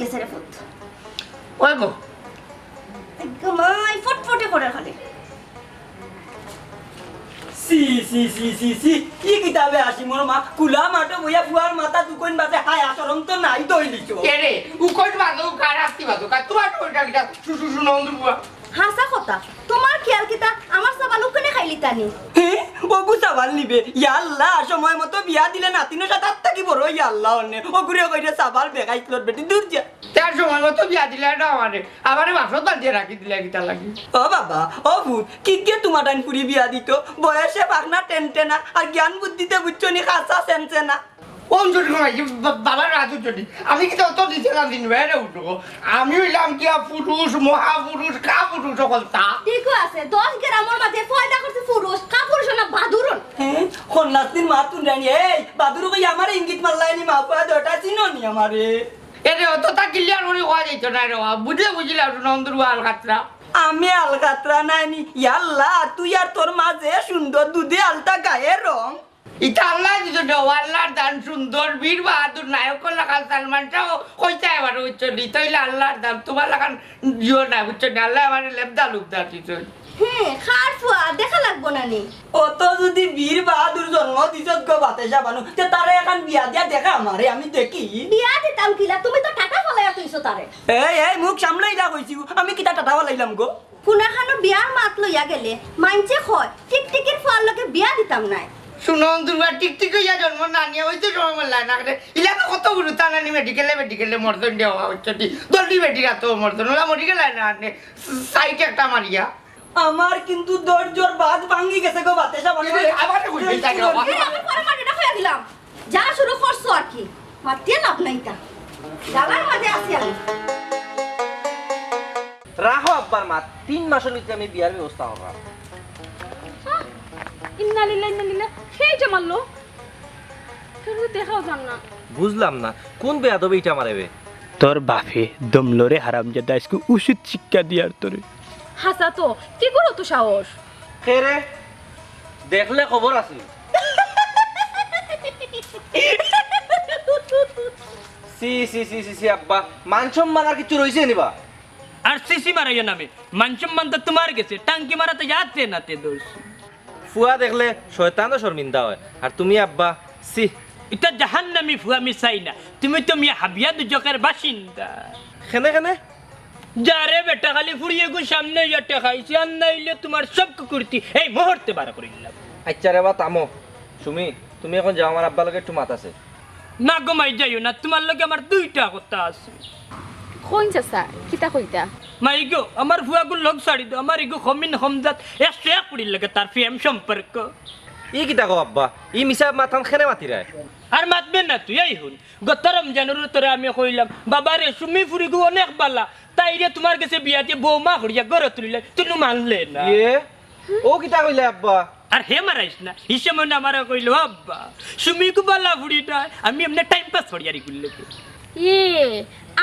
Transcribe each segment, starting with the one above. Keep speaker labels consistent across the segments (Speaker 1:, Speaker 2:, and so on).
Speaker 1: গেছে রে ফুট
Speaker 2: ওই গো
Speaker 1: একদম আই ফটফটে করে খালি
Speaker 3: সি সি সি সি সি কি কিতাবে আসি মোর মা কুলা মাটো বইয়া ফুয়ার মাথা দুকইন বাজে হাই আচরণ তো নাই দইলিছো
Speaker 2: কে রে উকট বাদো কার আসতি বাদো কা তোমার ওইটা কিটা সুসু নন্দ বুয়া
Speaker 1: হাসা কথা তোমার খেয়াল কিতা আমার সাবান ওখানে খাইলি তানি
Speaker 3: হে ওগু সাবাল নিবে ইয়া আল্লাহ সময় মতো বিয়া দিলে নাতিনো সাথে থাকি বড় ইয়া আল্লাহ অনে ওগুরে কইরে সাবাল বেগাইতলর বেটি দূর যা
Speaker 2: তার সময় মতো বিয়া দিলে না আমারে বাসত বাঁধিয়ে রাখি দিলে কিটা লাগি
Speaker 3: ও বাবা ও ভূত কি কে তোমার টাইম পুরি বিয়া দিত বয়সে পাকনা টেনটেনা আর জ্ঞান বুদ্ধিতে বুঝছনি খাসা সেনসেনা
Speaker 2: অঞ্জলি ঘুমাইছি বাবার রাজু যদি আমি কি তো দিতে না দিন বেড়ে উঠবো আমি হইলাম কি পুরুষ মহাপুরুষ কা পুরুষ সকল তা
Speaker 1: ঠিক আছে 10 গ্রামের মাঝে ফয়দা করতে পুরুষ কাপুরুষ না বাদুরন
Speaker 3: হ্যাঁ খন্নাসদিন মা তুন রানি এই বাদুর কই আমার ইঙ্গিত মারলাইনি মা পা দটা চিনোনি আমারে
Speaker 2: এরে অত তা ক্লিয়ার করে হওয়া যাইতো না রে বুঝলে নন্দুর আল কাতরা
Speaker 3: আমি আলকাতরা নাইনি ইয়াল্লা তুই আর তোর মাঝে সুন্দর দুধে আলতা গায়ের রং
Speaker 2: ইটা আল্লাহ দিত আল্লাহর দান সুন্দর বীর বাহাদুর নায়ক লাগান সালমানটাও কইতে এবার উচ্চলি তৈলে আল্লাহর দান তোমার লাগান জিও না উচ্চলি আল্লাহ আমার লেবদা লুবদা দিত
Speaker 1: হ্যাঁ খার ফুয়া দেখা লাগবো না নি
Speaker 3: ও তো যদি বীর বাহাদুর জন্ম দিছত গো বাতেশা বানু তে তারে এখন বিয়া দিয়া দেখা আমারে আমি দেখি
Speaker 1: বিয়া দিতাম কিলা তুমি তো টাকা ফলাইয়া তুইছো তারে
Speaker 3: এই মুখ সামলাই যা কইছি আমি কিটা টাটাওয়া লাইলাম গো
Speaker 1: কোনাখানো বিয়ার মাত লইয়া গেলে মাইনচে কয় টিকটিকির ফুয়ার লগে বিয়া দিতাম নাই
Speaker 2: শুনুন দুর্গা টিকটিক হইয়া জন্ম না নিয়ে হইতে সময় মরলা না করে ইলা তো কত গুরু টানানি মেডিকেলে মর্দন দেওয়া হচ্ছে দলটি বেটিরা তো মর্দন ওরা মরি গেল না সাইটে একটা মারিয়া
Speaker 3: আমার কিন্তু দরজর বাদ ভাঙ্গি গেছে গো বাতেশা বানু
Speaker 2: আবার কইতে চাই
Speaker 1: আমি পরে মাটিটা হইয়া দিলাম যা শুরু করছো আর কি মাটিয়ে লাভ নাই তা জাগার মাঝে আছি আমি
Speaker 4: রাখো আব্বার মা 3 মাসের ভিতরে আমি বিয়ার ব্যবস্থা করব
Speaker 5: ইন্না লিল্লাহ সেই যে মারলো কেউ দেখাও যান না
Speaker 4: বুঝলাম না কোন বেয়াদব এইটা মারাবে
Speaker 6: তোর বাপে দমলরে হারামজাদা আজকে উচিত শিক্ষা দিয়ার তোরে
Speaker 5: হাসা তো কি করো তো সাহস
Speaker 4: খেরে দেখলে খবর আছে সি সি সি সি সি আব্বা মানসম মানার কিছু রইছে নিবা
Speaker 7: আর সিসি মারাইয়া নামে মানসম মান তো তোমার গেছে টাঙ্কি মারা তো যাচ্ছে না তে দোষ
Speaker 4: ফুয়া দেখলে শয়তানও শর্মিন্দা হয় আর তুমি আব্বা সি
Speaker 7: এটা জাহান্নামী ফুয়া আমি চাই না তুমি তো মিয়া হাবিয়া দুজকের বাসিন্দা
Speaker 4: খেনে খেনে
Speaker 7: যারে বেটা খালি ফুরিয়ে গো সামনে ইয়াতে খাইছি আর নাইলে তোমার সব কুকুরতি এই মুহূর্তে বার করে দিলাম
Speaker 4: আচ্ছা রে বা তামো সুমি তুমি এখন যাও আমার আব্বার লগে একটু মাত আছে
Speaker 7: না গমাই যাইও না তোমার লগে আমার দুইটা কথা আছে
Speaker 5: কইন চাচা কিতা কইতা
Speaker 7: মাই গো আমার ফুয়াগুলো লোক ছাড়ি দো আমার ইগো খমিন হমজাত একশো এক পুরি লাগে তার ফিএম সম্পর্ক
Speaker 4: ই কিতা কো আব্বা ই মিছা মাথান খেনে মাতি রায়
Speaker 7: আর মাতবে না তুই এই হুন গত রমজানের তোরে আমি কইলাম বাবা রে সুমি ফুরি গো অনেক বালা তাই রে তোমার কাছে বিয়াতে বৌমা হড়িয়া গড় তুলিলে তুই মানলে না
Speaker 4: এ ও কিতা কইলে আব্বা
Speaker 7: আর হে মারাইস না হিসে মনে আমার কইলো আব্বা সুমি গো বালা ফুড়িটা আমি এমনি টাইম পাস হড়িয়ারি করলে
Speaker 5: এ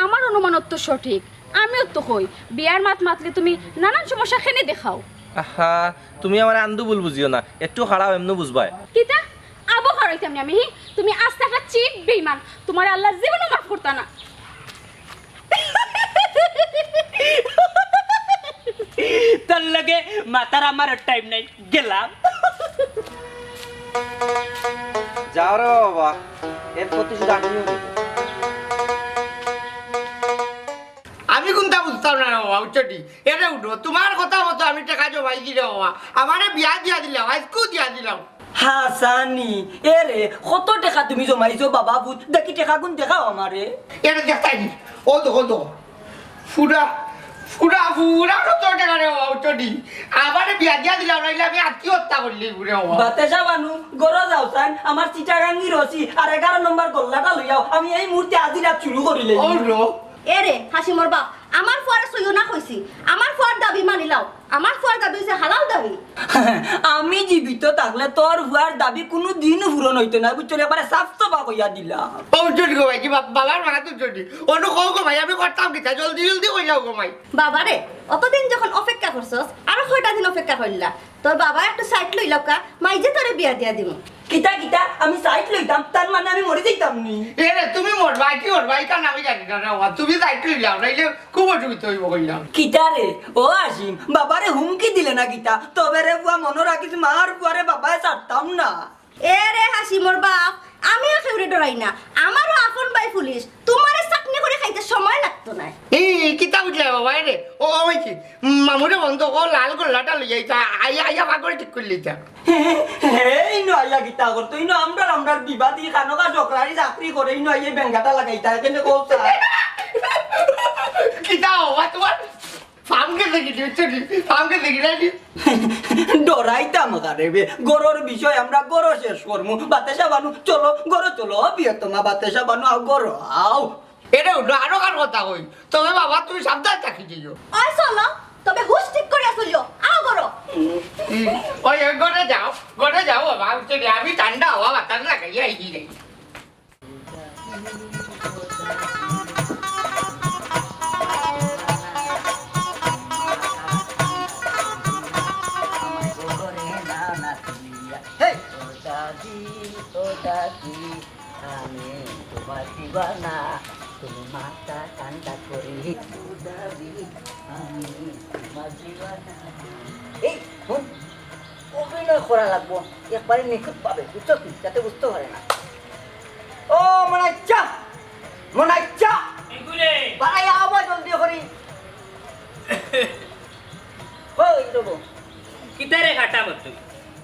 Speaker 5: আমার অনুমানত তো সঠিক আমিও তো কই বিয়ার মাত মাতলে তুমি নানান সমস্যা খেনে দেখাও
Speaker 4: আহা তুমি আমার আন্দু বুল বুঝিও না একটু খারাপ এমনি বুঝবাই
Speaker 5: কিতা আবো হারাইতাম আমি তুমি আস্তে একটা চিট বেঈমান তোমার আল্লাহ জীবনও মাফ করতা না
Speaker 7: তার লাগে মাতার আমার টাইম নাই গেলাম
Speaker 4: যাও রে বাবা এর প্রতিশোধ আমিও নেব
Speaker 2: আমি কোনটা বুঝতাম না বাবা উচ্চটি এটা উঠো তোমার কথা মতো আমি টাকা জমাই দিলে বাবা আমারে বিয়া দিয়া দিলাম আজকেও দিয়া দিলাম
Speaker 3: হাসানি এরে কত টাকা তুমি জমাইছো বাবা ভূত দেখি টাকা গুণ দেখাও আমারে
Speaker 2: এটা দেখতাই নি ও তো ফুরা কত টাকা রে বাবা উচ্চটি আমারে বিয়া দিয়া দিলাম নাইলে আমি আত্মহত্যা করলি ঘুরে বাবা
Speaker 3: বাতেশা বানু গরো যাওসান আমার চিটাগাঙ্গি রসি আর 11 নম্বর গল্লাটা লইয়াও আমি এই মুহূর্তে আজি রাত শুরু করিলে
Speaker 2: ও নো
Speaker 1: এরে হাসি মোর বাপ আমার ফুয়ারে সইও না কইছি আমার ফুয়ার দাবি মানিলাও আমার ফুয়ার দাবি হচ্ছে হালাল দাবি।
Speaker 3: আমি জীবিত থাকলে তোর হুয়ার দাবি কোনো দিনও পূরণ হইতো না বুঝছো এবারে সাফ সাফা কইয়া দিলাম।
Speaker 2: ও চুরি গো ভাই কি বাবার মাথা তো চুরি অন্য কও গো ভাই আমি করতাম কি তা জলদি জলদি কই যাও গো ভাই।
Speaker 1: বাবারে অতদিন যখন অপেক্ষা করছস আরো কয়টা দিন অপেক্ষা করলা, তোর বাবা একটু সাইড লইলাও কা, মাইজে তোরে বিয়া দিয়া দিব।
Speaker 3: কিতা কিতা আমি সাইড লইতাম তার মানে আমি মরে যাইতাম নি।
Speaker 2: এ রে তুমি মোর ভাই কি ওর ভাই কান আমি জানি না ও তুমি যাইতে যাও নাইলে খুব অসুবিধা হইব কইলাম।
Speaker 3: কিতা রে ও আসিম বাবারে হুমকি দিলে না কিতা, তবে রে বুয়া মনে রাখিস মার বুয়ারে বাবায় ছাড়তাম না।
Speaker 1: এ রে হাসি মোর বাপ, আমিও কেউরে ডরাই না, আমারও আপন ভাই পুলিশ, তোমারে চাকনি করে খাইতে সময় লাগতো না।
Speaker 2: এই কিতা বুঝলে বাবা রে ও হইছি মামুরে বন্ধ ও লাল গোল্লাটা লই যাইতা আইয়া আইয়া ভাগরে ঠিক করলি যা।
Speaker 3: এই নো আইয়া কিতা করতো ইনো আমরার বিবাদী খানকা সরকারি চাকরি করে ইনো আইয়া বেঙ্গাটা লাগাইতা কেন কওতা।
Speaker 2: কিতা বাবা তোমার ফামকে দেখি চুরি ফামকে দেখি রাইনি
Speaker 3: ডরাইতাম কারে বে গরর বিষয় আমরা গর শেষ করমু বাতেশা বানু চলো গর চলো বিয়তমা বাতেশা বানু আও গর আও।
Speaker 2: এটা উঠলো আরো কার কথা কই তবে বাবা তুমি সাবধান থাকি দিও।
Speaker 1: ওই চলো তবে হুশ ঠিক করে চলিও, আও করো।
Speaker 2: ওই গড়ে যাও বাবা চলি আমি ঠান্ডা হওয়া বাতাস লাগাই আইছি রে।
Speaker 8: তুমি মাথা ঠান্ডা করে এই শোন অভিনয় করা লাগবো একবারে নিখুঁত পাবে বুঝছো কি যাতে বুঝতে পারে না।
Speaker 3: ও মনাইচ্ছা বাড়াই আওয়াজ জলদি করি।
Speaker 8: ওই দেবো
Speaker 7: কিতারে কাটা মত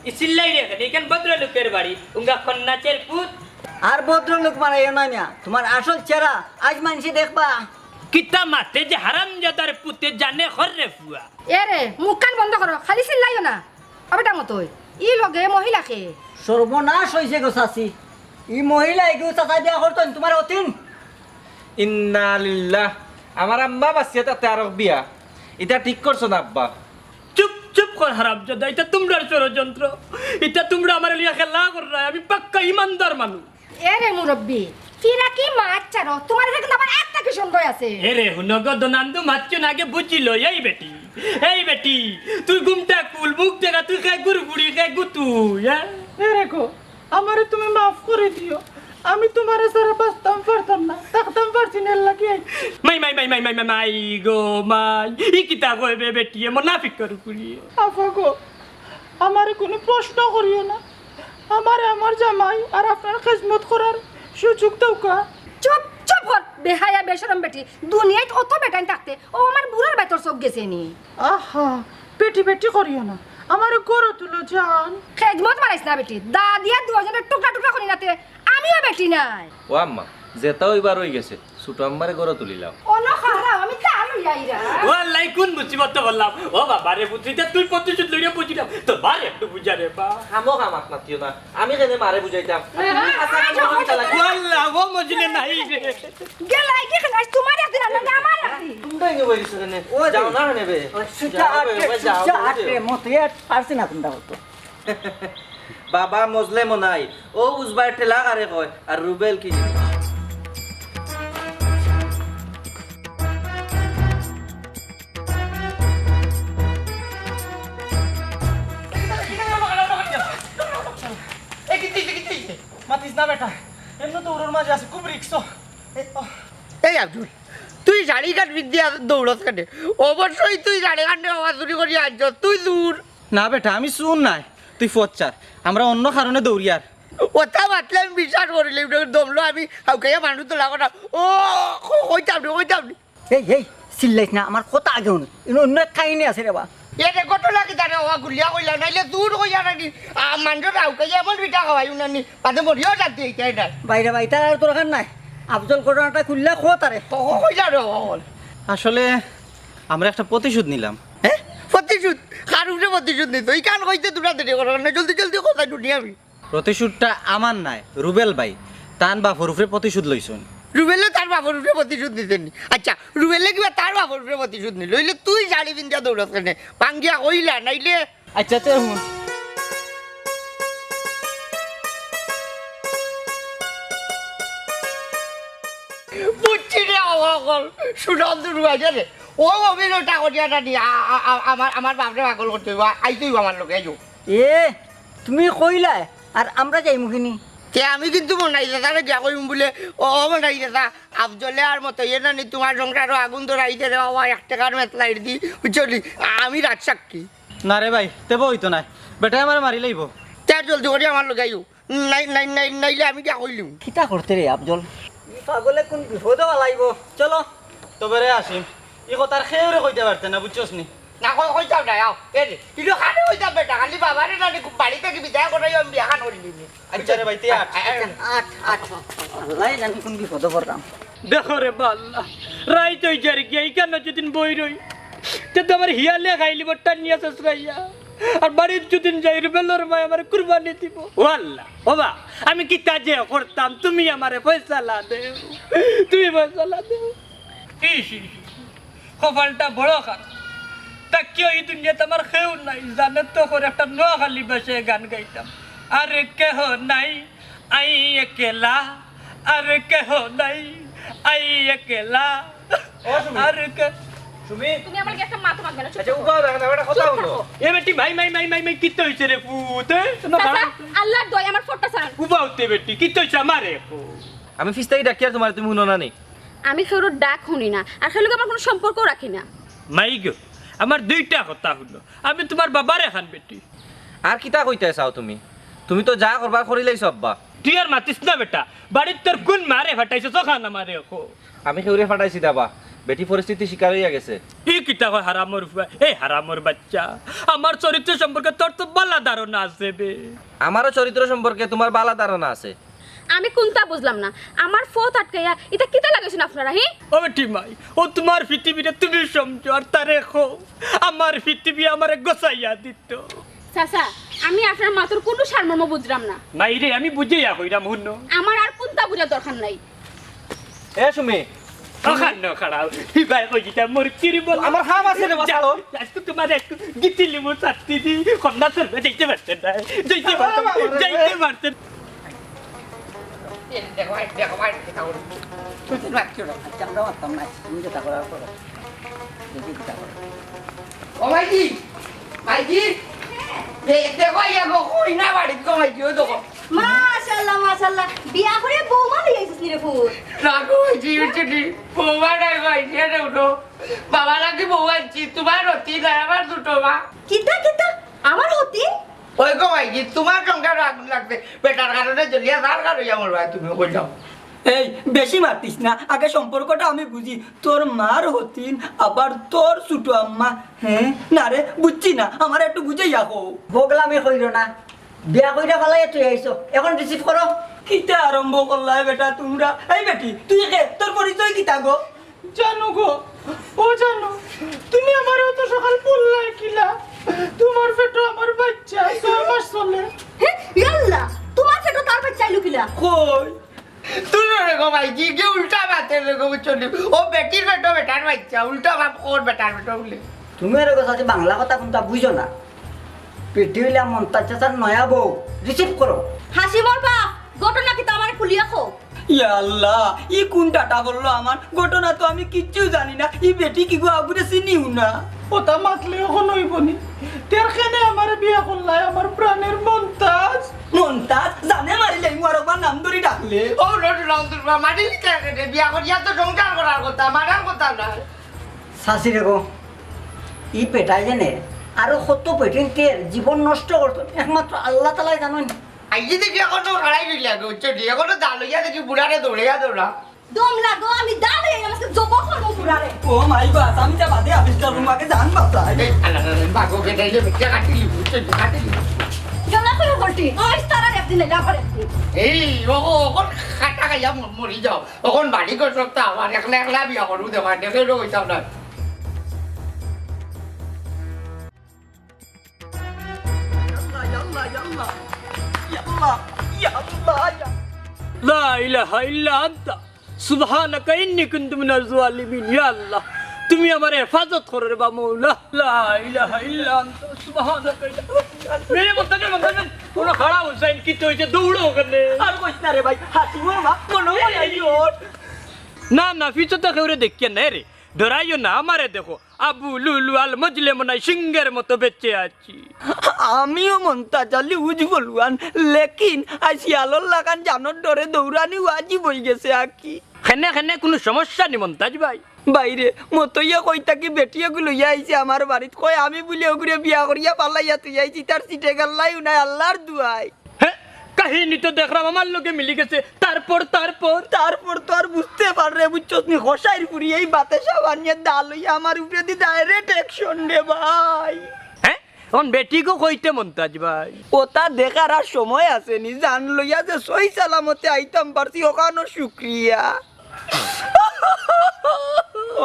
Speaker 7: ইসিল্লাই রে এখান ভদ্র লোকের বাড়ি উঙ্গা কন্যাচের পুত
Speaker 8: আর ভদ্রলোক মারাইও না মিয়া, তোমার আসল চেহারা আজ মানুষে দেখবা।
Speaker 7: কিতা মাতে যে হারামজাদার পুতে জানে খররে ফুয়া।
Speaker 9: এ রে মুখ কান বন্ধ করো, খালি চিল্লাইও না। আবেটা মতোই ই লগে মহিলাকে
Speaker 8: সর্বনাশ হয়েছে গো চাচি, ই মহিলা এগুলো চাচা বিয়া করতেন তোমার অতীন।
Speaker 4: ইন্না লিল্লাহ আমার আম্মা বাসিয়া তাতে আর বিয়া এটা ঠিক করছো না আব্বা।
Speaker 7: চুপ চুপ কর হারামজাদা, এটা তোমরা ষড়যন্ত্র, এটা তোমরা আমার লিয়া খেলা কর রা। আমি পাক্কা ইমানদার মানুষ।
Speaker 9: এ রে মুরব্বি ফিরা কি মাছ চারো, তোমার এখানে কিন্তু আবার একটা কি সন্দেহ আছে।
Speaker 7: এ রে হুনগদ নান্দু মাচ্চুন আগে বুঝিল। এই বেটি তুই ঘুমটা কুল মুখ দেখা তুই খাই গুড়গুড়ি খাই গুতু।
Speaker 2: রেখো আমারে তুমি মাফ করে দিও, আমি তোমারে সারা বাঁচতাম পারতাম না থাকতাম পারছি না লাগে।
Speaker 7: মাই গো মাই ই কিতা কইবে বেটি মুনাফিক করু কুলি।
Speaker 2: আফা গো আমারে কোনো প্রশ্ন করিও না, আমারে আমার জামাই আর আপনার খেজমত করার সুযোগ দাও কা।
Speaker 9: চুপ চুপ কর বেহায়া বেশরম বেটি, দুনিয়ায় অত বেটাইন থাকতে ও আমার বুড়ার বেতর চোখ গেছে নি।
Speaker 2: আহা পেটি পেটি করিও না, আমারে গড়ে তুলো জান।
Speaker 9: খেদমত মারাইছ না বেটি, দা দিয়া দুজনের টুকরা টুকরা করি নাতে আমিও বেটি নাই।
Speaker 4: ও আম্মা যেটাও এবার হয়ে গেছে ছোট আম্মারে গড়ে তুলিলাম।
Speaker 9: অন খারাপ আমি কাল যাইরা
Speaker 7: ওয়াল্লাই কোন মুসিবত বললাম। ও বাবা রে পুত্রিটা তুই প্রতিশোধ লইয়া বুঝিলাম তো বারে একটু বুঝা রে বা।
Speaker 4: খামো খামাক নাতিও না, আমি কেন মারে বুঝাইতাম।
Speaker 7: ওয়াল্লাহ ও মজলে নাই রে।
Speaker 9: গেলাই কি খাস তোমার একদিন না আমার একদিন।
Speaker 4: তোমরা ইনো বলিছ কেন যাও না নেবে
Speaker 8: সুজা আটে মতে পারছি না তোমরা হতো।
Speaker 4: বাবা মজলে মনাই ও উজবার ঠেলা কারে কয় আর রুবেল কি
Speaker 2: মাতিস না বেটা, এমন তো ওর মাঝে আছে খুব রিক্স। এই আব্দুল তুই শাড়ি কাট বিদ্যা দৌড়স কাটে অবশ্যই তুই শাড়ি কাটে আওয়াজ চুরি করি আজ তুই দূর
Speaker 3: না বেটা আমি শুন নাই তুই ফচ্চার আমরা অন্য কারণে দৌড়িয়ার।
Speaker 2: ওটা মাতলে আমি বিশ্বাস করিলে দমলো আমি কাউকে মানুষ তো লাগো না। ও কইতাম নি
Speaker 8: এই চিল্লাইস না, আমার কথা আগে শুনো অন্য কাহিনী আছে রে বা।
Speaker 2: এটা কত লাগে তারে ও গুলিয়া কইলা নাইলে দূর কইয়া নাকি মানুষ কাউকে এমন পিঠা খাওয়াই উনানি পাতে মরিও যাতে এইটাই না
Speaker 8: বাইরে বাইতার আর দরকার নাই, আফজল ঘটনাটা খুললে খো তারে
Speaker 2: কইলা রে
Speaker 3: আসলে আমরা একটা প্রতিশোধ নিলাম।
Speaker 2: হ্যাঁ প্রতিশোধ কার উপরে প্রতিশোধ নিত এই কান কইতে তোরা দেরি করার না জলদি জলদি কথা শুনি আমি।
Speaker 3: প্রতিশোধটা আমার নাই রুবেল ভাই তান বাপর উপরে প্রতিশোধ লইছুন।
Speaker 2: রুবেলে তার বাপর উপরে প্রতিশোধ নিতেনি আচ্ছা রুবেলে কিবা তার বাপর উপরে প্রতিশোধ নিল হইলে তুই শাড়ি পিন্ধিয়া দৌড়াস কেনে পাঙ্গিয়া কইলা নাইলে
Speaker 4: আচ্ছা তে হুন
Speaker 2: বুঝছি রে অকল সুনন্দ রুবাইছে রে ও অভিনয় টাকটিয়াটা নিয়ে আমার বাপরে পাগল করতে হইব আইতেই আমার লোকে আইও
Speaker 8: এ তুমি কইলা আর আমরা যাই মুখিনি
Speaker 2: তে আমি কিন্তু মনাই দাদা গিয়া কইম বলে ও মনাই দাদা আফজলে আর মতো ইয়ে না নি তোমার সংসারও আগুন ধরাইতে রে বাবা 1 টাকার মেতলাইট দি বুঝলি আমি রাত সাক্ষী
Speaker 4: না রে ভাই তেব হইতো না বেটা আমার মারি লইব
Speaker 2: তার জলদি করে আমার লোক আইও নাইলে আমি গিয়া কইলিম
Speaker 8: কিতা করতে রে আফজল পাগলে কোন বিপদ লাগব চলো
Speaker 4: তবে রে আসিম ই কথার খেউরে কইতে পারতে না বুঝছস নি
Speaker 2: না কইতাম না আও এ কিন্তু খানে হইতাম বেটা খালি বাবারে নানি বাড়ি থেকে বিদায় করে আমি বিয়া খান করি দিবি
Speaker 4: আচ্ছা রে ভাই তে আট
Speaker 8: আল্লাহ জানি কোন বিপদ পড়লাম
Speaker 7: দেখো রে বাল্লা রাইত হই যার কি এই কেন যদিন বই রই তে তো আমার হিয়ালে খাইলি বট্টা নিয়া সসরাইয়া আর বাড়ির যদিন যাই রুবেলর মাই আমার কুরবানি দিব ওয়াল্লাহ বাবা আমি কি কাজে করতাম তুমি আমারে ফয়সালা দেও তুমি ফয়সালা দেও ইস কপালটা বড় খারাপ তা কেউ এই দুনিয়াতে আমার খেউ নাই জানে তো করে একটা নোয়াখালী বসে গান গাইতাম আরে কেহ নাই আই একেলা আরে কেহ নাই আই একেলা আরে কে
Speaker 4: তুমি
Speaker 5: তুমি আমার একটা মাথা মারবে না
Speaker 4: আচ্ছা উবা দেখা না বেটা কথা হলো
Speaker 7: এ বেটি ভাই মাই কিতে হইছে রে পুতে
Speaker 5: আল্লাহর দয় আমার ফোনটা ছাড়ান
Speaker 7: উবা উঠতে বেটি কিতে হইছে আমারে
Speaker 4: আমি ফিস্তাই ডাকি আর তোমার তুমি শুনো না নি
Speaker 5: আমি খেউর ডাক শুনি না আর খেলুকে আমার কোনো সম্পর্ক রাখি না
Speaker 7: মাই গো আমার দুইটা কথা হলো আমি তোমার বাবার এখান বেটি
Speaker 4: আর কিতা কইতে চাও তুমি তুমি তো যা করবা করিলাই সব্বা
Speaker 7: তুই আর মাতিস না বেটা বাড়ির তোর কোন মারে ফাটাইছে চোখা না মারে
Speaker 4: আমি খেউরে ফাটাইছি দাবা বেটি পরিস্থিতি শিকার হইয়া গেছে
Speaker 7: এই কিতা কয় হারামর এই হারামর বাচ্চা আমার চরিত্র সম্পর্কে তোর তো বালা ধারণা আছে বে
Speaker 4: আমারও চরিত্র সম্পর্কে তোমার বালা ধারণা আছে
Speaker 5: আমি কোনটা বুঝলাম না আমার ফোত আটকাইয়া এটা কিতা লাগাইছেন আপনারা হি
Speaker 7: ও বেটি মাই ও তোমার পৃথিবীতে তুমি সমঝো আর তারে খো আমার পৃথিবী আমারে গোসাইয়া দিত
Speaker 5: চাচা আমি আপনার মাতর কোনো সারমর্ম বুঝলাম না
Speaker 7: মাই রে আমি বুঝিয়া কইরাম হুনো
Speaker 5: আমার আর কোনটা বুঝার দরকার নাই
Speaker 4: এ সুমি
Speaker 7: ওখান খাড়াও হিবাই কই দিতা মোর কিরি বল
Speaker 4: আমার হাম আছে রে বাসালো
Speaker 7: আজকে তোমার একটু গিতিলি মোর চাচ্ছি দি কন্যা সর যাইতে পারতেন না যাইতে পারতেন
Speaker 2: দেখো ভাই কথা বলো তুই তো রাখছো না
Speaker 8: আমরা মারতাম না তুমি যেটা করার করো দেখি কিতা করো
Speaker 2: ও ভাইজি দেখো ইয়া গো কইনা বাড়ি গো ভাইজি ও দেখো
Speaker 1: মাশাআল্লাহ বিয়া করে বৌমা লই আইছিস নি রে ফুল
Speaker 2: রাগো ভাইজি উঠছি বৌমা নাই ভাইজি রে উঠো বাবা নাকি বউ আনছি তোমার রতি নাই আমার দুটো মা
Speaker 1: কিতা আমার হতি
Speaker 2: ওই গো ভাইজি তোমার সংসার আগুন লাগবে বেটার কারণে জ্বলিয়া যার কারণে আমার ভাই তুমি কই যাও
Speaker 3: এই বেশি মারতিস না আগে সম্পর্কটা আমি বুঝি তোর মার হতিন আবার তোর ছোট আম্মা হ্যাঁ না রে বুঝছি না আমার একটু বুঝাই রাখো
Speaker 8: বগলামি কইল না বিয়া কইরা ফেলাই তুই আইছো এখন রিসিভ করো
Speaker 3: কিতা আরম্ভ করলাই বেটা তোমরা এই বেটি তুই কে তোর পরিচয় কিতা গো
Speaker 7: জানো গো ও জানো তুমি আমার অত সকাল বললাই কিলা তোমার পেটো আমার বাচ্চা 6 মাস চলে
Speaker 1: ইয়াল্লা তোমার পেটো তার বাচ্চা আইলো কিলা
Speaker 3: কই
Speaker 2: তুই রে গো ভাইজি কে উল্টা বাতে রে গো চলি ও বেটির বেটো বেটার বাচ্চা উল্টা বাপ ওর বেটার বেটো বলে
Speaker 8: তুমি এর কথা বাংলা কথা কোনটা বুঝো না পৃথিবীলা মন্তাজ চাচার নয়া বউ রিসিভ করো
Speaker 1: হাসি মোর বাপ ঘটনা কি তোমারে খুলিয়া কো
Speaker 3: ইয়া আল্লাহ ই কোন টাটা বললো আমার ঘটনা তো আমি কিচ্ছু জানি না ই বেটি কি গো আগুরে চিনিও না
Speaker 7: ওটা মাতলে এখন হইবনি তের কেনে আমার বিয়া করলাই আমার প্রাণের মন্তাজ
Speaker 3: মন্তাজ জানে মারিলে মোরবার নাম ধরে ডাকলে
Speaker 2: ও রোড রং তুলবা মাটি কে বিয়া করিয়া তো সংসার করার কথা মারার কথা না
Speaker 8: শাশি রে গো ই পেটাই জানে আরো কত পেটিন তের জীবন নষ্ট করতো একমাত্র আল্লাহ তালাই জানেন
Speaker 2: আইজি দেখি এখন তো হারাই গেলি আগে চলি এখন তো দালইয়া দেখি বুড়ারে দৌড়া
Speaker 1: দম লাগো আমি দাঁড়ে আমাকে জব করবো পুরারে
Speaker 3: ও মাই গড আমি যা বাদে আবিষ্কার করবো আগে জান বাতাই
Speaker 2: এই বাগো কে দেই বেটা কাটিলি কাটিলি
Speaker 1: জলা করে বলতি ওই তারা একদিন না করে
Speaker 2: এই ও এখন খাটা খাইয়া মরি যাও এখন বাড়ি কর সপ্তাহ আমার একলা বিয়া করবো দেওয়া দেখে রইতাম না
Speaker 7: লা ইলাহা ইল্লা আনতা সুবহানাকা ইন্নী কুনতু মিনাজ জালিমিন। ইয়া আল্লাহ তুমি আমার হেফাজত করো রে বা মৌলা, লা ইলাহা ইল্লা আনতা সুবহানাকা। মেরে মন্তাজা কোন খাড়া হুসাইন কি তো হইছে দৌড়ো ওখানে।
Speaker 3: আর কইছ না রে ভাই, হাসিমর মা মনে হয় আইও।
Speaker 7: না না পিছতে কেউ দেখিয়ে না রে, ডরাইও না, আমারে দেখো আবু লুলু আল মজলে মনাই সিংহের মতো বেঁচে আছি।
Speaker 3: আমিও মন্তাজ আলী উজবলওয়ান, লেকিন আসি আলোর লাগান জানোর ডরে দৌড়ানি ওয়াজিব হয়ে গেছে আকি।
Speaker 7: খেনে খেনে কোনো সমস্যা নেই মন্তাজ ভাই।
Speaker 3: বাইরে মতইয়া কইতা কি বেটিয়াগুলো ইয়া আইছে আমার বাড়িত, কয় আমি বলে ওগুলো বিয়া করিয়া পালাইয়া তুই আইছি, তার সিটে গাল্লাই নাই আল্লাহর দুয়াই।
Speaker 7: হ্যাঁ কাহিনী তো দেখলাম আমার লোকে মিলি গেছে। তারপর
Speaker 3: তো আর বুঝতে পাররে বুঝছস নি, হসাইর পুরি এই বাতে সাবানিয়ে ডাল হইয়া আমার উপরে দি ডাইরেক্ট অ্যাকশন রে ভাই।
Speaker 7: হ্যাঁ এখন বেটিকে কইতে মন্তাজ ভাই।
Speaker 3: ওটা দেখার আর সময় আছে নি, জান লইয়া যে সই সালামতে আইতাম পারছি ওখানো শুক্রিয়া।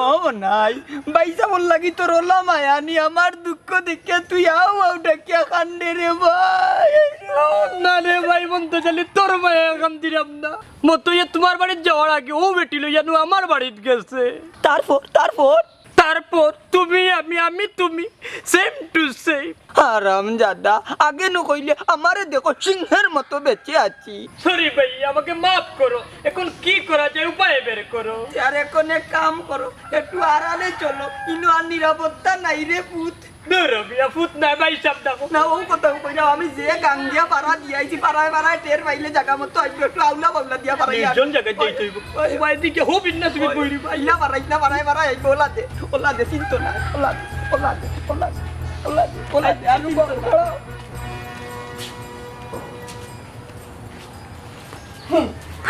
Speaker 3: ও নাই বাইসা বল লাগি তোর ওলা মায়ানি, আমার দুঃখ দেখে তুই আও ডাকিয়া কান্দে রে ভাই।
Speaker 7: না রে ভাই মন্তাজ আলী তোর মায়া কাম দিলাম না। মতইয়া তোমার বাড়ির যাওয়ার আগে ও বেটি লইয়া নু আমার বাড়িত গেছে। তারপর তুমি আমি তুমি সেম টু সেম।
Speaker 3: আরাম জাদা আগে ন কইলে আমারে দেখো সিংহের মতো বেঁচে আছি।
Speaker 7: সরি ভাই আমাকে মাফ করো, এখন কি করা যায় উপায় বের করো।
Speaker 3: আর এখন এক কাম করো, একটু আড়ালে চলো, ইনো আর নিরাপত্তা নাই রে পুত।
Speaker 7: দরবিয়া ফুট না ভাই সব দেখো
Speaker 3: না ও কথা কইরা আমি যে গাঙ্গিয়া পাড়া দিয়াইছি, পাড়ায় পাড়ায় টের পাইলে জায়গা মতো আইবে, একটু আউলা বাউলা দিয়া পাড়াই
Speaker 7: নির্জন জায়গায় যাইতে হইব। উপায় দিকে হবিন না তুমি বইরি ভাই।
Speaker 3: আইলা পাড়ায় পাড়ায় আইবে, ওলা দে চিন্তা না, ওলা দে আর চিন্তা না।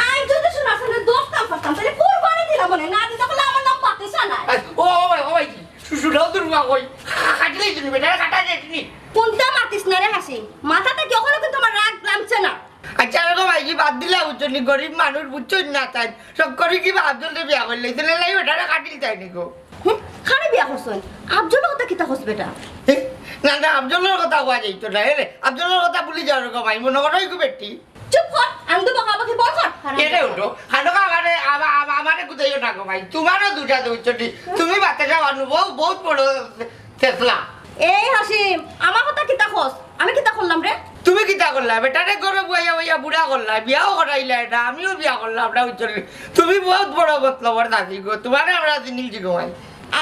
Speaker 1: আই যদি শোনা শুনে দোকান করতাম তাহলে কুরবানি দিলাম মনে না দিতে বলে আমার নাম পাকিস্তান নাই।
Speaker 2: ও ভাই সুসুরাও দুর্গা কই কাটলেই তুমি বেটা কাটা যায়নি।
Speaker 1: কোনটা মাতিস না রে হাসি, মাথাটা কি ওখানে কিন্তু আমার রাগ নামছে না।
Speaker 2: আচ্ছা এরকম ভাই কি বাদ দিলা বুঝছনি, গরিব মানুষ বুঝছনি না তাই সব করে কি আব্দুলকে বিয়া করলে তাহলে লাই বেটারা কাটিল তাই নিকো।
Speaker 1: খারে বিয়া করছন আব্দুল কথা কিতা হস বেটা।
Speaker 2: না না আব্দুলের কথা কোয়া যাইতো না রে, আব্দুলের কথা ভুলি যাও রকম ভাই মনে করো কি বেটি।
Speaker 1: চুপ কর, আমি তো বকাবকি বল কর।
Speaker 2: কেটে উঠো হানকা আমারে কুদাইও না গো ভাই, তোমারও দুটা বুঝছনি, তুমি বাচ্চাটা অনুভব বহুত বড় ফেসলা।
Speaker 1: এই হাসিম আমার কথা কিতা হস, আমি কিতা করলাম রে?
Speaker 2: তুমি কিতা করলা বেটারে গরম বইয়া বুড়া করলা, বিয়াও করাইলা এটা, আমিও বিয়া করলাম না বুঝছনি। তুমি বহুত বড় মতলবর দাদি গো, তোমারে আমরা চিনিছি গো ভাই।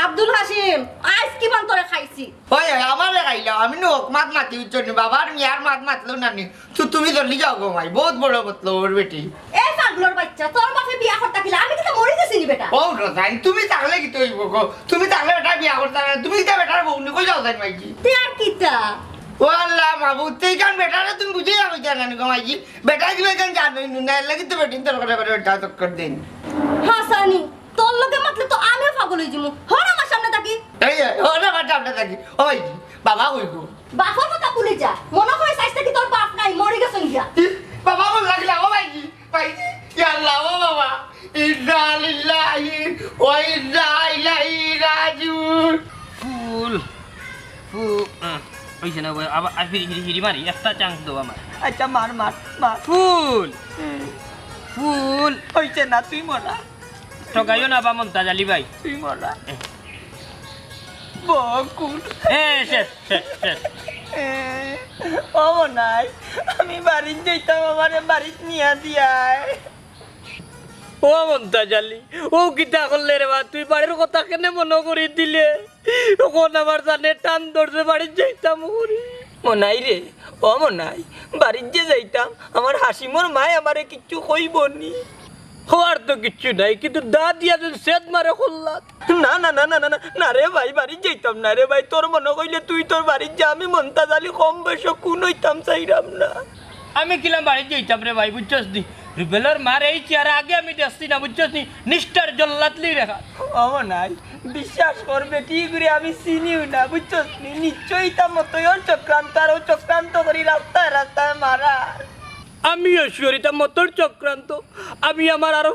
Speaker 1: আব্দুল হাসিম আইস কি মান তোরে খাইছি।
Speaker 2: হয় আমারে খাইলাম, আমি নোক মাত মাতি বুঝছনি, বাবার মিয়ার মাত মাতলো নানি তো তুমি জলদি যাও গো ভাই, বহুত বড় মতলবর বেটি।
Speaker 1: এই পাগলোর বাচ্চা তোর বাপে বিয়া করতে গেলে আমি কিতা মরে গেছি নি বেটা।
Speaker 2: ও রোজাই তুমি থাকলে কি তৈব গো, তুমি থাকলে বেটা বিয়া করতে না, তুমি কিতা বেটার বউনি কই যাও তাই মাইজি।
Speaker 1: তুই আর কিতা
Speaker 2: ও আল্লাহ মাহবুব তেই কারণ বেটারে তুমি বুঝে যাবে জানানি গো মাইজি, বেটা কি বেগান জানোই না লাগি তো বেটিন তোর করে করে বেটা চক্কর দিন।
Speaker 1: হাসানি তোর লগে মাতলে তো আমিও পাগল হই জিমু, হর আমার সামনে থাকি।
Speaker 2: এই ও না বাটা আপনি থাকি ওই বাবা কই গো,
Speaker 1: বাপর কথা ভুলে যা, মনে হয় সাইজটা কি তোর বাপ নাই মরে গেছেন গিয়া।
Speaker 2: বাবা বল লাগলা ও মাইজি মাইজি ইয়া আল্লাহ ও বাবা ইন্না লিল্লাহি ওয়া ইন্না ইলাইহি রাজিউন।
Speaker 7: ফুল ওইছে না আবার হিরি মারি একটা চান্স দাও আমার।
Speaker 3: আচ্ছা মার
Speaker 7: ফুল
Speaker 3: হইছে না, তুই মরা
Speaker 7: ঠকাইও না বা মন্তাজ আলী ভাই।
Speaker 3: তুই মরা বকুল
Speaker 7: শেষ।
Speaker 3: ও নাই আমি বাড়ির যাইতাম, আমার বাড়িত নিয়া দিয়ায়।
Speaker 7: ও মন্তাজ আলী ও কিতা করলে রে বা, তুই বাড়ির কথা কেন মনে করে দিলে? ওখন আমার জানে টান ধরছে বাড়ির যাইতাম করি।
Speaker 3: মনাই রে ও মনাই, বাড়ির যে যাইতাম আমার হাসিমর মায় আমারে কিচ্ছু কইব নি।
Speaker 7: হওয়ার তো কিচ্ছু নাই, কিন্তু দা দিয়া যদি সেদ মারে করলাম।
Speaker 3: না রে ভাই, বাড়ির যাইতাম না রে ভাই, তোর মনে কইলে তুই তোর বাড়ির যা, আমি মন্তাজ আলী কম বয়স কোন হইতাম চাইরাম না।
Speaker 7: আমি কিলাম বাড়ি যাইতাম রে ভাই, বুঝছস নি রুবেলের মার এই চেয়ারে আগে আমি দেখছি না, বুঝছস নি নিষ্ঠার জল্লাতলি রেখা।
Speaker 3: ও নাই বিশ্বাস করবে ঠিক করে আমি চিনিও না, বুঝছস নি নিশ্চয়ই তার মতোই ওর চক্রান্ত, আর ও চক্রান্ত করি রাস্তায় মারা।
Speaker 7: আমিও শিওরিতা মতোর চক্রান্ত, আমি আমার আরো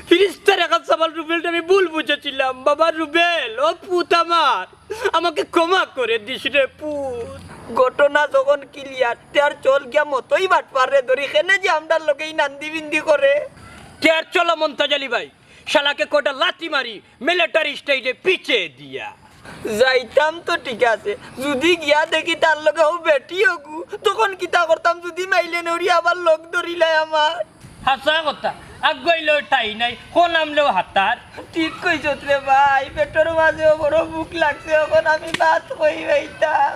Speaker 7: ফিরিস্তার একা সবাল রুবেলটা আমি ভুল বুঝেছিলাম। বাবা রুবেল ও পুত আমাকে ক্ষমা করে দিস রে পুত।
Speaker 3: ঘটনা যখন ক্লিয়ার তার চল গিয়া মতোই বাট পারে ধরি, কেনে যে আমদার লোকেই নান্দি বিন্দি করে।
Speaker 7: টের চলো মন্তাজ আলী ভাই, শালাকে কোটা লাথি মারি মিলিটারি স্টাইলে পিছে দিয়া।
Speaker 3: যাইতাম তো ঠিক আছে, যদি গিয়া দেখি তার লগে ও বেটি হকু, তখন কিতা করতাম যদি মাইলে নরি আবার লোক ধরিলাই আমার।
Speaker 7: হাসা কথা, আগাইলেও ঠাই নাই, কোন নামলেও হাতার।
Speaker 3: ঠিক কইছত রে ভাই, পেটের মাঝে বড় ভুক লাগছে, এখন আমি ভাত কই হইতাম।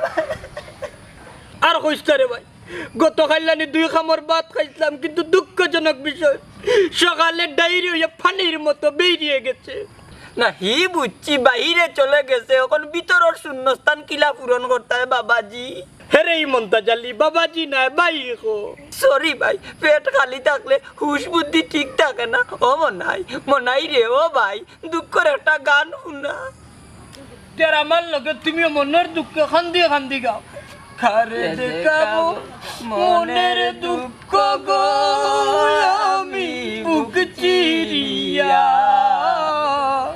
Speaker 7: আর কইস রে ভাই, গতকাল 2 খামর ভাত খাইছিলাম, কিন্তু দুঃখজনক বিষয় সকালে ডায়রি হয়ে পানির মতো বেরিয়ে গেছে।
Speaker 3: না হি বুঝছি বাহিরে চলে গেছে, এখন ভিতরের শূন্যস্থান কিলা পূরণ করতে হয় বাবাজি।
Speaker 7: হেরে মন্তাজ আলী, বাবাজি না ভাই কো।
Speaker 3: সরি ভাই, পেট খালি থাকলে হুশ বুদ্ধি ঠিক থাকে না। ও মনাই রে ও ভাই, দুঃখের একটা গান শুনা।
Speaker 7: তের আমার লগে তুমিও মনের দুঃখ খান্দি গাও। খারে দেখাবো মনের দুঃখ গো আমি বুক চিরিয়া,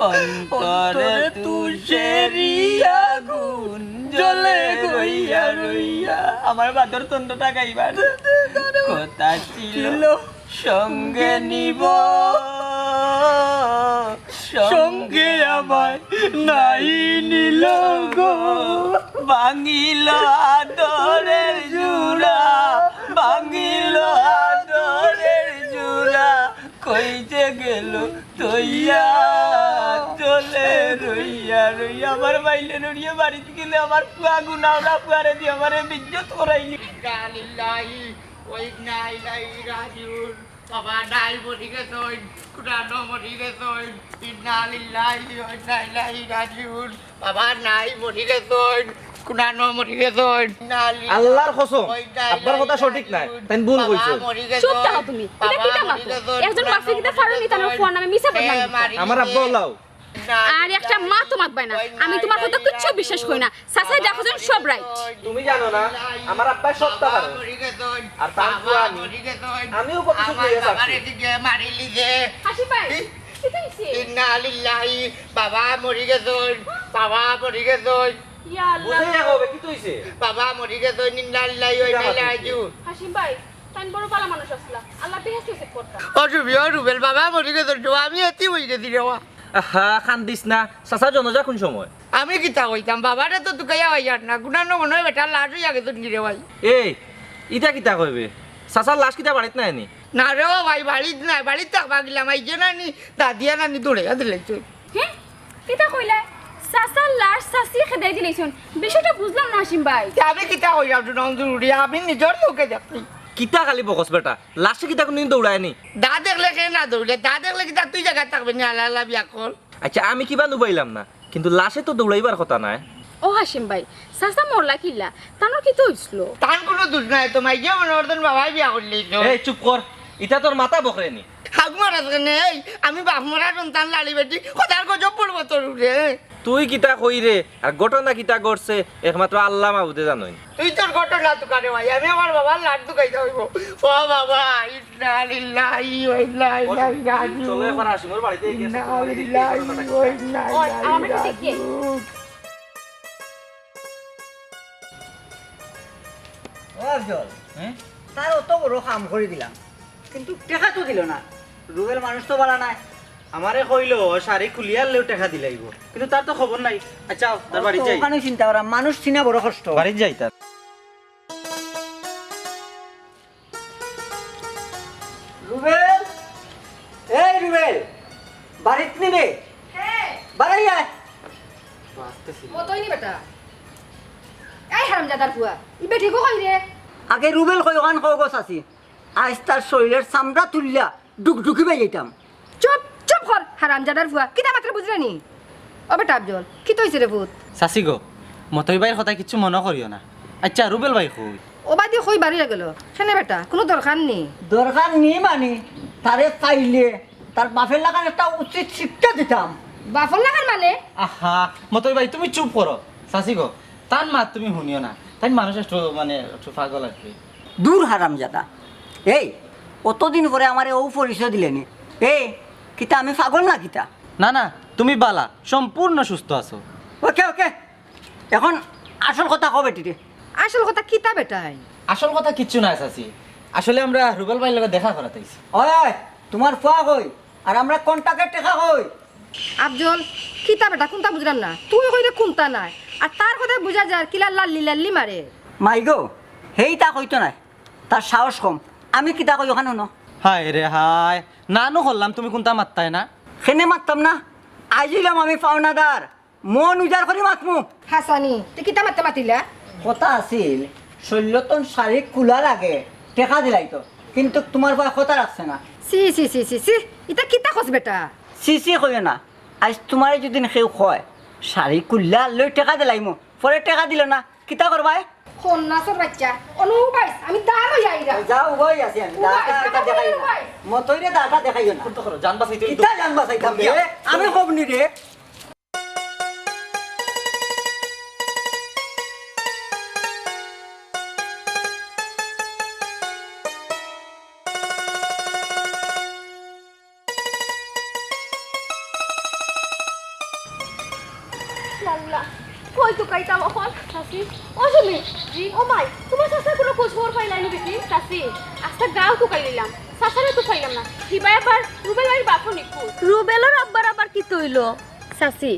Speaker 7: অন্তরে তুষেরিয়া গুণ জ্বলে গইয়া রইয়া।
Speaker 3: আমার বাদর তন্ত্রটা গাইবার কথা ছিল সঙ্গে নিব,
Speaker 7: সঙ্গে আমার নাই নিল গো।
Speaker 3: ভাঙিল আদরের জুড়া, ভাঙিল আদরের জুড়া, কইতে গেল তৈয়া চলে রইয়া রইয়া। আমার বাইলে নড়িয়ে বাড়িতে গেলে আমার পুয়া গুনাওরা পুয়ারে দিয়ে আমার বিজ্জত করাইলি।
Speaker 2: ওই নাই নাই রাজুর বাবা নাই মরি গেছই, কুড়ানো মরি গেছই, ইন্নালিল্লাহি ওই নাই নাই রাজুর বাবা নাই মরি গেছই, কুড়ানো মরি গেছই।
Speaker 4: আল্লাহর কসম আব্বার কথা সঠিক নাই, তাই ভুল কইছো।
Speaker 5: চুপ থাকো তুমি, এটা কি তামাতো? একজন বাপে কিটা ফারুনি তার ফোন নামে মিছা বদনাম।
Speaker 4: আমার আব্বা লাও
Speaker 5: আর একটা মা তো মাতবাই না, আমি তোমার কথা কিচ্ছু বিশ্বাস করি না। সাসাই দেখো যেন সব রাইট।
Speaker 4: তুমি জানো না আমার আব্বা সত্য পারে, আর তারপর আমিও কত কিছু কইয়া থাকি।
Speaker 2: মারিলি যে
Speaker 5: হাসি পাই কি হইছে?
Speaker 2: ইন্নালিল্লাহি বাবা মরি গেছই, বাবা মরি গেছই,
Speaker 5: ইয়া আল্লাহ,
Speaker 4: বুঝাই হবে কি হইছে।
Speaker 2: বাবা মরি গেছই, ইন্নালিল্লাহি ওই নাই রাজুর।
Speaker 5: হাসি পাই তাই বড় পালা মানুষ আসলা, আল্লাহ বেহেশত চেক করতা।
Speaker 2: অসুবি অরুবেল বাবা মরি গেছই, আমি এতি হই গেছি রে।
Speaker 4: আহা খান্দিস না, চাচা জনজা কোন সময়?
Speaker 2: আমি কিতা কইতাম বাবারে তো তুকাইয়া হইয়ার না, গুনানো মনে হয় বেটা লাশ হইয়া গেছে নি রে ভাই।
Speaker 4: এই ইটা কিতা কইবে? চাচার লাশ কিতা বাড়িত নাই নি?
Speaker 2: না রে ও ভাই, বাড়িত নাই, বাড়িত থাকবা গেলাম, আইছে না নি দাদিয়া নানি দৌড়ে দিলাইছো।
Speaker 5: হ্যাঁ কিটা কইলা? সাসার লাশ সাসি খেদাই দিলেছুন, বিষয়টা বুঝলাম না হাসিম ভাই।
Speaker 2: আমি কিতা হইয়া জরুরি, আমি নিজের লোকে দেখছি।
Speaker 4: কিতা খালি বকস বেটা, লাশে কিতা কোনদিন দৌড়ায় নি?
Speaker 2: দা দেখলে কে না দৌড়লে, দা দেখলে কিতা তুই জায়গা থাকবে না, আল্লাহ আল্লাহ বিয়া কর।
Speaker 4: আচ্ছা আমি কিবা নুবাইলাম না, কিন্তু লাশে তো দৌড়াইবার কথা নাই।
Speaker 5: ও হাসিম ভাই, সাসা মরলা কিল্লা তানোর কি তো হইছিল?
Speaker 2: তার কোনো দোষ নাই, তো মাইকে মনে হতেন বাবাই বিয়া করলেইছো।
Speaker 4: এই চুপ কর, ইটা তোর মাথা বকরে নি।
Speaker 2: হাক মারাস কেনে, এই আমি বাপ মরা সন্তান লালি বেটি কোথার গজব পড়বো তোর উঠে।
Speaker 4: তুই কিতা কই রে, আর ঘটনা কিতা করছে একমাত্র আল্লাহ মাহবুদে জানোই।
Speaker 2: তুই তোর ঘটনা তো কারে ভাই, আমি আমার বাবার লাট দুকাইতে হইব। ও বাবা, ইন্নালিল্লাহি ওয়া ইন্না ইলাইহি রাজিউন।
Speaker 4: চলো এবার হাসিমর বাড়িতে গিয়ে
Speaker 2: ইন্নালিল্লাহি ওয়া ইন্না
Speaker 5: আমার
Speaker 2: ইলাইহি
Speaker 5: দেখে
Speaker 2: রাজিউন।
Speaker 8: অর্জল তার অত বড় কাম করে দিলাম, কিন্তু টেকা তো দিল না। রুবেল মানুষ তো বাড়া নাই।
Speaker 6: আমারে কইলো শাড়ি খুলিয়ার লেও টাকা দিলাইব, কিন্তু তার তো খবর নাই। আচ্ছা তার বাড়ি যাই,
Speaker 8: ওখানে চিন্তা করা, মানুষ চিনা বড় কষ্ট।
Speaker 6: বাড়ি যাই তার।
Speaker 8: রুবেল, এই রুবেল, বাড়িত নিবে? বাড়াই আয়।
Speaker 9: মতই নি বেটা, এই হারামজাদার ফুয়া ই বেটি গো কই রে?
Speaker 8: আগে রুবেল কই ওখান কও গছ আছি, আজ তার শরীরের চামড়া তুলিয়া ডুকডুকি বাই যেতাম।
Speaker 9: চুপ চুপ কর হারামজাদার ফুয়া, কিটা মাত্র বুঝরা নি? ও বেটা আফজল, কি তইছে রে ভূত?
Speaker 6: চাচি গো, মতই ভাইয়ের কথা কিছু মনে করিও না। আচ্ছা রুবেল ভাই কই?
Speaker 9: ও বাদি কই বাড়ি গেল সেনে বেটা, কোনো দরকার নেই।
Speaker 8: দরকার নেই মানে তারে পাইলে তার বাপের লাগান একটা উচিত শিক্ষা দিতাম।
Speaker 9: বাফর লাগার মানে?
Speaker 6: আহা মতই ভাই তুমি চুপ করো। চাচি গো, তার মাত তুমি শুনিও না, তাই মানুষ একটু মানে একটু পাগল আর কি।
Speaker 8: দূর হারামজাদা, এই অতদিন পরে আমারে ও পরিচয় দিলেনি। এই কিতা আমি পাগল না কিতা?
Speaker 6: না না তুমি বালা, সম্পূর্ণ সুস্থ আছো।
Speaker 8: ওকে ওকে, এখন আসল কথা কবে টিরে?
Speaker 9: আসল কথা কিতা বেটাই?
Speaker 6: আসল কথা কিচ্ছু নাই চাচি, আসলে আমরা রুবেল ভাইয়ের লগে দেখা করাতেছি।
Speaker 8: ওই তোমার ফুয়া কই আর আমরা কন্টাক্টের টাকা কই?
Speaker 9: আফজল কিতা বেটা কোনটা বুঝলাম না, তুই কইলে কোনটা নাই আর তার কথা বুঝা যায় কিলা লাল্লি লাল্লি মারে।
Speaker 8: মাই গো হেই তা কইতো নাই, তার সাহস কম। আমি কিতা কই ওখানে ন
Speaker 6: হায় রে হায়, নানু হল্লাম তুমি কোনটা মাত্তাই না?
Speaker 8: সেনে মারতাম না, আইছিলাম আমি পাওনাদার, মন উজাড় করে মাতমু।
Speaker 9: হাসানি তুই কিতা মারতে মাতিলা?
Speaker 8: কথা আছিল শৈলতন শাড়ি খোলার আগে টেকা দিলাই তো, কিন্তু তোমার ভাই কথা রাখছে না।
Speaker 9: সি সি সি সি সি এটা কিতা কস বেটা?
Speaker 8: সিসি কইও না, আজ তোমার যদি কেউ কয় শাড়ি কুল্লা লই টেকা দিলাইমু, পরে টেকা দিল না কিতা করবাই?
Speaker 9: সন্ন্যাসের বাচ্চা অনুবাইস আমি দাম যাইরা
Speaker 8: যাও উভয় আছি আমি, দাটা দেখাই না মতইরে দাটা দেখাইও না।
Speaker 6: জান বাঁচাইতে
Speaker 8: কিতা জানবা চাইতাম রে, আমি কবনি রে।
Speaker 5: আল্লাহ কই তো কাইতাম এখন চাচি ও সুমি জি ও মাই তোমার চাচার কোনো খোঁজ খবর পাইলাই নি বেটি চাচি আজকে গাঁও তো কাইলাম চাচারে তো পাইলাম না কিবা আবার রুবেল ভাইয়ের বাপু নিকু
Speaker 1: রুবেলের আব্বার আবার কি তৈলো?
Speaker 5: চাচি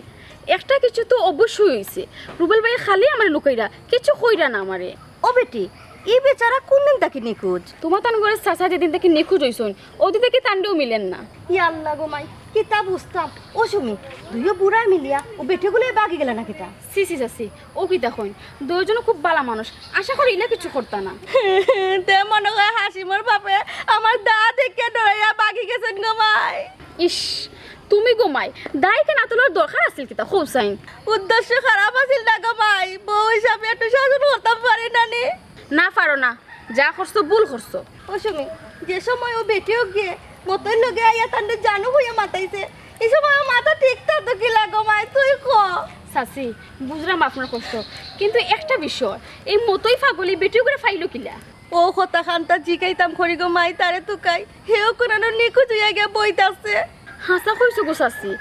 Speaker 5: একটা কিছু তো অবশ্যই হইছে রুবেল ভাই খালি আমার লুকাইরা কিছু কইরা না আমারে
Speaker 1: ও বেটি এই বেচারা কোন দিন তাকে নিখোঁজ?
Speaker 5: তোমার তান করে চাচা যেদিন থেকে নিখোঁজ হইছন ওদিন থেকে তান্ডেও মিলেন না
Speaker 1: ই আল্লাহ গো মাই কিতা বুঝতাম। ও সুমি দুইও বুড়া মিলিয়া ও বেটিগুলো বাগি গেল না কিতা?
Speaker 5: সি সি চাচি ও কি দেখুন দুইজনও খুব ভালো মানুষ আশা করি না কিছু করতা না
Speaker 1: তে মনে হয় হাসিমর বাপে আমার দা দেখে ডরাইয়া বাগি গেছেন গো মাই।
Speaker 5: ইস তুমি গোমাই দায়কে না তোলার দরকার আছিল কিতা হোসাইন
Speaker 1: উদ্দেশ্য খারাপ আছিল না গো মাই, বউ হিসাবে একটু শাসন করতাম পারি না নে।
Speaker 5: না পারো না যা করছো ভুল করছো
Speaker 1: ও সুমি যে সময় ও বেটিও গিয়ে মতই লগে আইয়া তান্ডে জানু হইয়া মাতাইছে, এই সময় ওর মাথা ঠিক থাকতো কি লাগো মাই তুই ক?
Speaker 5: চাচি বুঝলাম আপনার কষ্ট কিন্তু একটা বিষয় এই মতোই ফাগলি বেটিও করে ফাইলো কিলা
Speaker 1: ও কথা খানটা জিকাইতাম খড়ি গো মাই তারে তুকাই হেও কোনানো নিখোঁজ হইয়া গিয়া বইতাছে।
Speaker 5: হাসা কইছো গো চাচি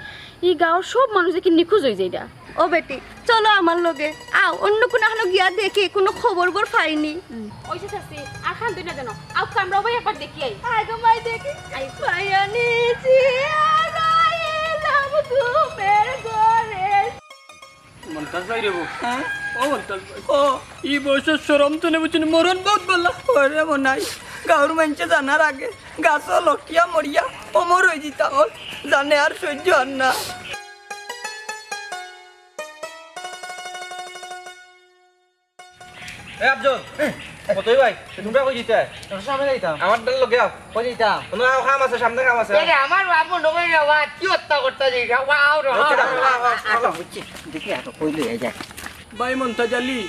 Speaker 5: এই গাঁৱৰ সব মানুষ দেখি নিখোঁজ হয়ে যায় এটা
Speaker 1: ও বেটি চলো আমার লগে আও, অন্য কোনো হলো গিয়া দেখি কোনো খবর বর পাইনি।
Speaker 5: ওইসে চাচি আর খান তুই না জানো আউ কামরা ভাই একবার দেখি আই
Speaker 1: আয় গো মাই দেখি পাইয়া নিছি আগাইলাম ঘুমের ঘরে।
Speaker 7: মন্তাজ ভাই রে ও মন্তাজ ভাই ও এই বয়সের শরম তো নেবুছেন মরণ বহুত বললা
Speaker 3: ওরে মনাই গাঁর মানুষে জানার আগে গাছ লটিয়া মরিয়া অমর হয়ে যেতাম জানে আর সহ্য আর না।
Speaker 4: এ আফজল কতই ভাই তোমরা কই জিতে
Speaker 6: সামনে যাইতাম।
Speaker 4: আমার ডাল লগে আও
Speaker 6: কই যাইতাম?
Speaker 4: কোনো কাম আছে সামনে কাম আছে
Speaker 2: আমার বাবু নবী বাবা কি হত্যা করতে যাই ওয়াও রে
Speaker 8: আচ্ছা বুঝছি দেখি আর কইলে যায়।
Speaker 7: ভাই মন্তাজ আলী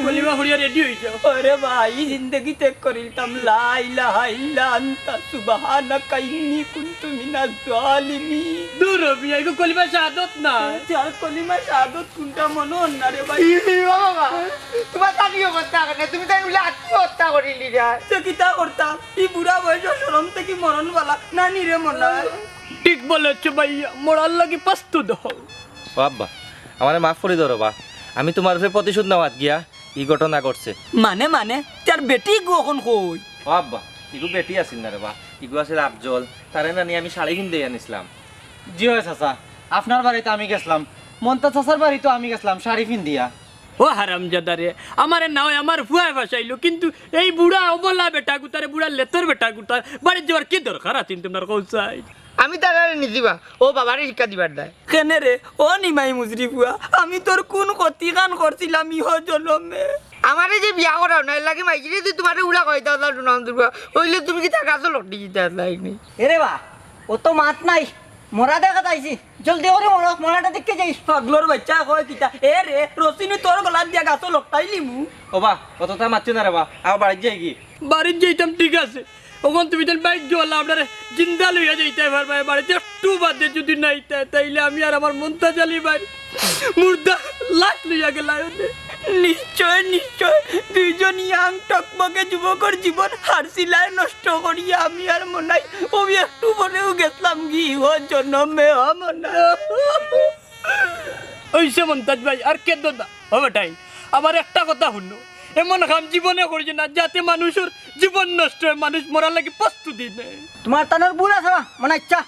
Speaker 7: কলিমা হরিয়া রেডি হয়ে যাও
Speaker 3: ওরে ভাই জিন্দগি ত্যাগ করিতাম লা ইলাহা ইল্লা আনতা সুবহানাকা ইন্নী কুনতু মিনাজ জালিমিন।
Speaker 7: দূর হবি এগো কলিমা শাহাদত না
Speaker 3: চার কলিমা শাহাদত কোনটা মনে হন না রে ভাই।
Speaker 2: বাবা তোমার কাটিও করতে হবে, তুমি তাই বলে আত্মহত্যা করিলি রে।
Speaker 3: তো কিতা করতাম এই বুড়া বয়স শরম থেকে মরণ বালা নানি রে মনে
Speaker 7: ঠিক বলেছ ভাইয়া মোড়ার লাগি প্রস্তুত হও
Speaker 4: ও আব্বা আমারে মাফ করে দাও রে বা, আমি তোমার উপরে প্রতিশোধ নেওয়াত গিয়া ই ঘটনা করছে।
Speaker 3: মানে মানে তার বেটি কখন কই?
Speaker 4: ও আব্বা ইগু বেটি আছিল না রে বা, ইগু আছিল আফজল, তারে না নিয়ে আমি শাড়ি কিনতে আনিছিলাম।
Speaker 6: জি হয় চাচা, আপনার বাড়িতে আমি গেছিলাম, মন্তাজ চাচার বাড়িতে আমি গেছিলাম শাড়ি দিয়া।
Speaker 7: ও হারামজাদা রে আমারে নাও আমার ফুয়ায় ভাসাইলো কিন্তু এই বুড়া অবলা বেটা গুতারে বুড়া লেতর বেটা গুতা বাড়ি যাওয়ার কি দরকার আছে তোমার কৌসাই?
Speaker 2: আমি তারা নিদিবা ও বাবারে শিক্ষা দিবার দেয়
Speaker 3: কেনে রে ও নিমাই মুজরি বুয়া আমি তোর কোন ক্ষতি গান করছিলাম ইহ জন্মে?
Speaker 2: আমারে যে বিয়া করা নাই লাগে মাইকি তুই তোমার উড়া কইতা নাম দিবা হইলে তুমি কি টাকা তো লটি দিতে লাইনি।
Speaker 8: এরে বা ও তো মাত নাই, মরা দেখা যাইছি, জলদি করে মরাটা দেখতে যাইস।
Speaker 3: পাগলোর বাচ্চা কয় কিতা এ রে রসিনি তোর গলার দিয়া গাছ লকটাইলি মু।
Speaker 4: ও বা অতটা মারছি না রে বা, আমার বাড়ি যাই কি
Speaker 7: বাড়ির যাইতাম ঠিক আছে ওখান তুমি যেন বাইক জোয়ালা আপনার জিন্দা লইয়া যাইতে পারবে বাড়িতে একটু বাদে যদি নাই তাইলে আমি আর আমার মন্তাজ আলী ভাই মুর্দা লাশ লইয়া গেলাম।
Speaker 3: নিশ্চয় নিশ্চয় দুইজন ইয়াং টকমকে যুবকর জীবন হারছিলায় নষ্ট করিয়া আমি আর মনাই আমি একটু বলেও গেছিলাম কি ও জন্মে মনা।
Speaker 7: ওইসে মন্তাজ ভাই আর কে দাদা হবে টাইম আমার একটা কথা শুনো এমন কাম জীবনে করছি না যাতে মানুষের জীবন নষ্ট হয়, মানুষ মরার লাগে প্রস্তুতি নেয়।
Speaker 8: তোমার তানোর ভুল আছে না মনে ইচ্ছা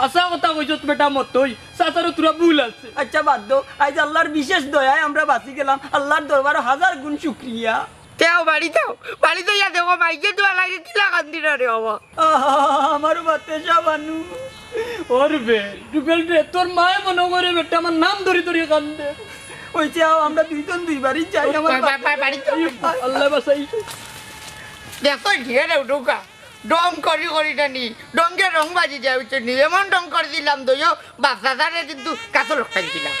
Speaker 7: আশা কথা কইছ বেটা মতই চাচারও তোরা ভুল আছে।
Speaker 3: আচ্ছা বাদ দাও, আজ আল্লাহর বিশেষ দয়ায় আমরা বাঁচি গেলাম, আল্লাহর দরবারে হাজার গুণ শুক্রিয়া।
Speaker 2: তেও বাড়িতে ইয়া দেখো মাইকে তো লাগে কি লাগান দিন রে বাবা।
Speaker 3: আমার বাতে সাবানু
Speaker 7: ওর বে টুকেল রে তোর মায়ে মনে করে বেটা আমার নাম ধরে ধরে কান্দে।
Speaker 3: হইছে আমরা দুইজন দুইবারই চাই আমার
Speaker 2: বাড়িতে
Speaker 7: আল্লাহ বাসাইছে।
Speaker 2: দেখো ঢিয়ে রে ঢুকা ডং করি টানি ডঙ্গে রং বাজি যায় এমন ডং করে দিলাম দইও বাচ্চা কিন্তু কাছে লোকটা দিলাম।